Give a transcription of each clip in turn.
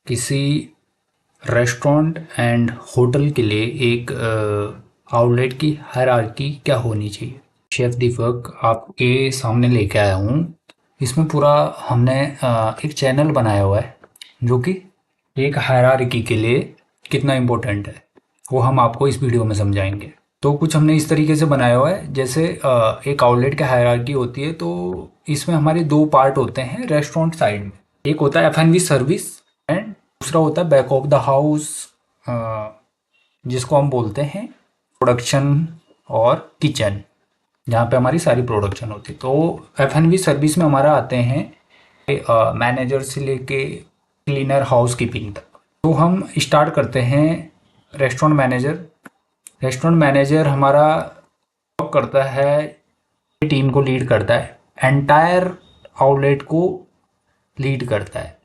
किसी restaurant and hotel के लिए एक आउटलेट की हायरार्की क्या होनी चाहिए। शेफ दीपक आपके सामने लेके आया हूँ। इसमें पूरा हमने एक चैनल बनाया हुआ है जो कि एक हायरार्की के लिए कितना इम्पोर्टेंट है वो हम आपको इस वीडियो में समझाएंगे। तो कुछ हमने इस तरीके से बनाया हुआ है, जैसे एक आउटलेट की हायरार्की होती है तो इसमें हमारे दो पार्ट होते हैं रेस्टोरेंट साइड में। एक होता है F&B सर्विस एंड दूसरा होता है बैक ऑफ द हाउस, जिसको हम बोलते हैं प्रोडक्शन और किचन, जहाँ पे हमारी सारी प्रोडक्शन होती है। तो F&B सर्विस में हमारा आते हैं मैनेजर से लेके क्लीनर हाउस कीपिंग तक। तो हम स्टार्ट करते हैं रेस्टोरेंट मैनेजर। रेस्टोरेंट मैनेजर हमारा जॉब करता है, टीम को लीड करता है, एंटायर आउटलेट को लीड करता है।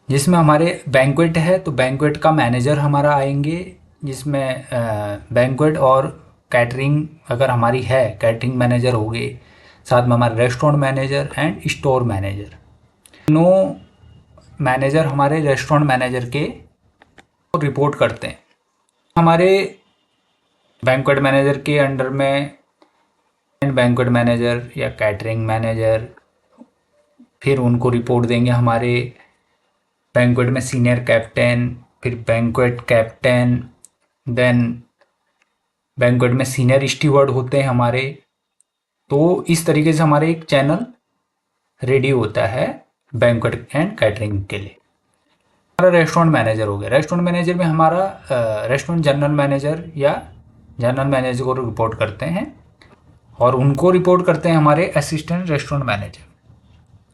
जिसमें हमारे बैंक्वेट है तो बैंक्वेट का मैनेजर हमारा आएंगे, जिसमें बैंक्वेट और कैटरिंग अगर हमारी है, कैटरिंग मैनेजर हो गए, साथ में हमारे restaurant manager and store manager. तीनों मैनेजर हमारे रेस्टोरेंट मैनेजर के रिपोर्ट करते हैं। हमारे बैंक्वेट मैनेजर के अंडर में बैंक्वेट मैनेजर या कैटरिंग मैनेजर, फिर उनको रिपोर्ट देंगे हमारे बैंक्वेट में सीनियर कैप्टन, फिर बैंक्वेट कैप्टन, देन बैंक्वेट में सीनियर स्टीवर्ड होते हैं हमारे। तो इस तरीके से हमारे एक चैनल रेडी होता है बैंक्वेट एंड कैटरिंग के लिए। हमारा रेस्टोरेंट मैनेजर हो गया। रेस्टोरेंट मैनेजर में हमारा रेस्टोरेंट जनरल मैनेजर या जनरल मैनेजर को रिपोर्ट करते हैं और उनको रिपोर्ट करते हैं हमारे असिस्टेंट रेस्टोरेंट मैनेजर।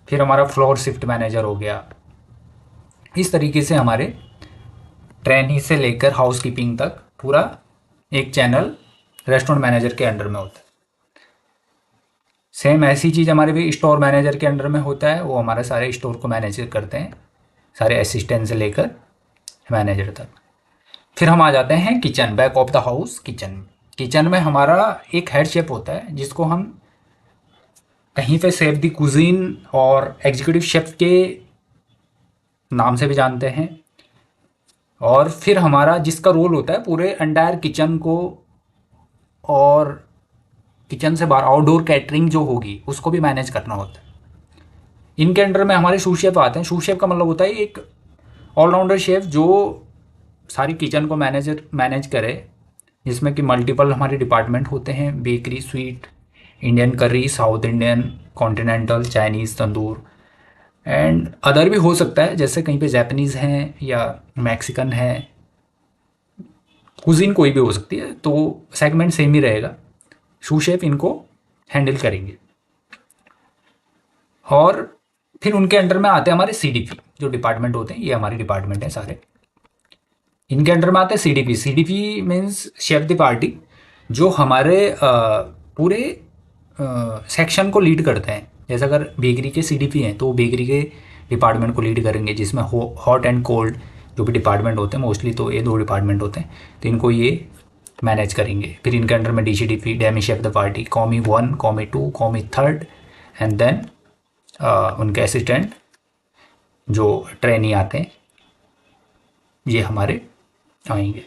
फिर हमारा फ्लोर शिफ्ट मैनेजर हो गया। इस तरीके से हमारे ट्रेनी से लेकर हाउस कीपिंग तक पूरा एक चैनल रेस्टोरेंट मैनेजर के अंडर में होता है। सेम ऐसी चीज़ हमारे भी स्टोर मैनेजर के अंडर में होता है। वो हमारे सारे स्टोर को मैनेज करते हैं, सारे असिस्टेंट से लेकर मैनेजर तक। फिर हम आ जाते हैं kitchen, back of the house kitchen. Kitchen में हमारा एक हेड शेफ होता है, जिसको हम कहीं पे शेफ द कुजीन और एग्जीक्यूटिव शेफ के नाम से भी जानते हैं। और फिर हमारा जिसका रोल होता है पूरे एंटायर किचन को और किचन से बाहर आउटडोर कैटरिंग जो होगी उसको भी मैनेज करना होता है। इनके अंडर में हमारे सूश शेफ आते हैं। सूश शेफ का मतलब होता है एक ऑलराउंडर शेफ जो सारी किचन को मैनेज करे, जिसमें कि मल्टीपल हमारे डिपार्टमेंट होते हैं, बेकरी, स्वीट, इंडियन करी, south Indian, continental, Chinese, tandoor and other भी हो सकता है, जैसे कहीं पे जैपनीज़ हैं या मैक्सिकन है, कुजीन कोई भी हो सकती है। तो सेगमेंट सेम ही रहेगा, शू शेफ इनको हैंडल करेंगे। और फिर उनके अंडर में आते हैं हमारे CDP जो डिपार्टमेंट होते हैं। ये हमारे डिपार्टमेंट हैं सारे। इनके अंडर में आते हैं CDP। CDP means chef de party, जो हमारे पूरे सेक्शन को लीड करते हैं। जैसे अगर बेकरी के CDP हैं तो वो बेकरी के डिपार्टमेंट को लीड करेंगे, जिसमें हॉट एंड कोल्ड जो भी डिपार्टमेंट होते हैं, मोस्टली तो ये दो डिपार्टमेंट होते हैं, तो इनको ये मैनेज करेंगे। फिर इनके अंडर में DCDP, demi chef de partie, commis 1, commis 2, commis 3 and then उनके असिस्टेंट जो ट्रेनी आते हैं ये हमारे आएंगे।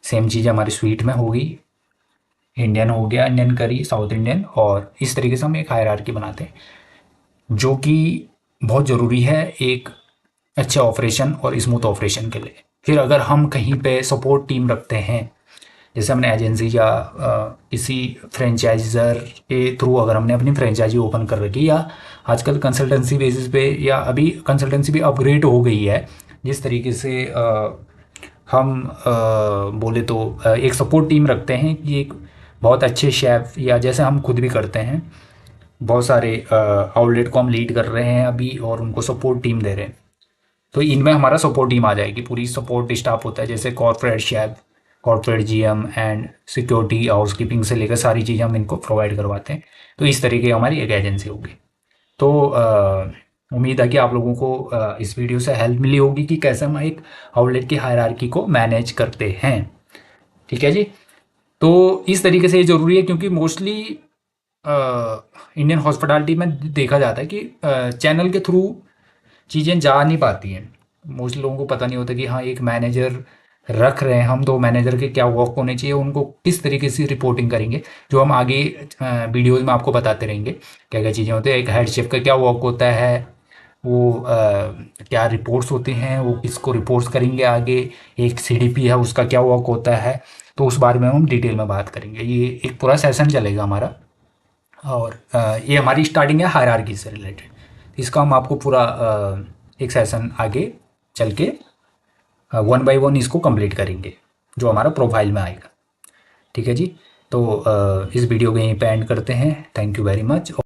सेम चीज़ हमारी स्वीट में होगी, इंडियन हो गया, इंडियन करी, साउथ इंडियन, और इस तरीके से हम एक हायरार्की बनाते हैं जो कि बहुत ज़रूरी है एक अच्छे ऑपरेशन और स्मूथ ऑपरेशन के लिए। फिर अगर हम कहीं पे सपोर्ट टीम रखते हैं, जैसे हमने एजेंसी या किसी फ्रेंचाइजर के थ्रू अगर हमने अपनी फ्रेंचाइजी ओपन कर रखी, या आजकल कंसल्टेंसी बेसिस पे, या अभी कंसल्टेंसी भी अपग्रेड हो गई है, जिस तरीके से हम बोले तो एक सपोर्ट टीम रखते हैं कि एक बहुत अच्छे शेफ़, या जैसे हम खुद भी करते हैं, बहुत सारे आउटलेट को हम लीड कर रहे हैं अभी और उनको सपोर्ट टीम दे रहे हैं, तो इनमें हमारा सपोर्ट टीम आ जाएगी। पूरी सपोर्ट स्टाफ होता है, जैसे corporate chef, corporate GM and security, house keeping से लेकर सारी चीज़ें हम इनको प्रोवाइड करवाते हैं। तो इस तरीके हमारी एक एजेंसी होगी। तो उम्मीद है कि आप लोगों को इस वीडियो से हेल्प मिली होगी कि कैसे हम एक आउटलेट की हायरार्की को मैनेज करते हैं। ठीक है जी। तो इस तरीके से ये ज़रूरी है, क्योंकि मोस्टली इंडियन हॉस्पिटैलिटी में देखा जाता है कि चैनल के थ्रू चीज़ें जा नहीं पाती हैं। मोस्टली लोगों को पता नहीं होता कि हाँ एक मैनेजर रख रहे हैं हम, तो मैनेजर के क्या वर्क होने चाहिए, उनको किस तरीके से रिपोर्टिंग करेंगे, जो हम आगे वीडियोज़ में आपको बताते रहेंगे क्या क्या चीज़ें होती हैं। एक हेड शेफ का क्या वर्क होता है, वो क्या रिपोर्ट्स होते हैं, वो किसको रिपोर्ट्स करेंगे आगे, एक सीडीपी है उसका क्या वर्क होता है, तो उस बारे में हम डिटेल में बात करेंगे। ये एक पूरा सेशन चलेगा हमारा। और ये हमारी स्टार्टिंग है हायरार्की से रिलेटेड। इसका हम आपको पूरा एक सेशन आगे चल के वन बाय वन इसको कंप्लीट करेंगे, जो हमारा प्रोफाइल में आएगा। ठीक है जी। तो इस वीडियो को यहीं पे एंड करते हैं। Thank you very much.